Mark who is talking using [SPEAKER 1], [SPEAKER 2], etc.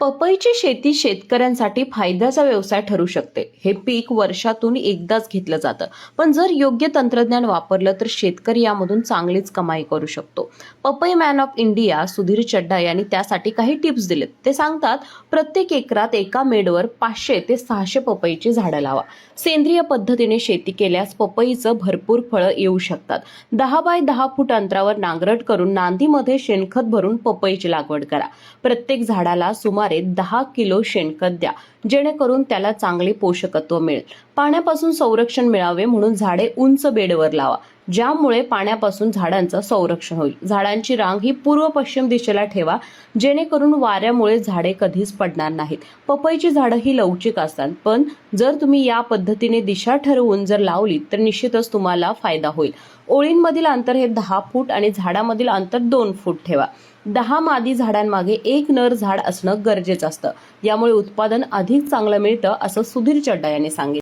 [SPEAKER 1] पपईची शेती शेतकऱ्यांसाठी फायद्याचा व्यवसाय ठरू शकते. हे पीक वर्षातून एकदाच घेतलं जातं, पण जर योग्य तंत्रज्ञान वापरलं तर शेतकरी यामधून चांगलीच कमाई करू शकतो. पपई मॅन ऑफ इंडिया सुधीर चड्डा यांनी त्यासाठी काही टिप्स दिलेत. ते सांगतात, प्रत्येक एकरात एका मेडवर 500 ते 600 पपईची झाडं लावा. सेंद्रिय पद्धतीने शेती केल्यास पपईचं भरपूर फळं येऊ शकतात. 10 बाय 10 फूट अंतरावर नांगरट करून नांदीमध्ये शेणखत भरून पपईची लागवड करा. प्रत्येक झाडाला सुमारे 10 किलो शेणखत द्या, जेणेकरून त्याला चांगले पोषकत्व मिळेल. पाण्यापासून संरक्षण मिळावे म्हणून झाडे उंच बेडवर लावा, ज्यामुळे पाण्यापासून झाडांचं संरक्षण होईल. झाडांची रांग ही पूर्व पश्चिम दिशेला ठेवा, जेणेकरून वाऱ्यामुळे झाडे कधीच पडणार नाहीत. पपईची झाडं ही लवचिक असतात, पण जर तुम्ही या पद्धतीने दिशा ठरवून जर लावली तर निश्चितच तुम्हाला फायदा होईल. ओळींमधील अंतर हे 10 फूट आणि झाडामधील अंतर 2 फूट ठेवा. 10 मादी झाडांमागे एक नर झाड असणं गरजेचं असतं. यामुळे उत्पादन अधिक चांगलं मिळतं, असं सुधीर चड्डा यांनी सांगितलं.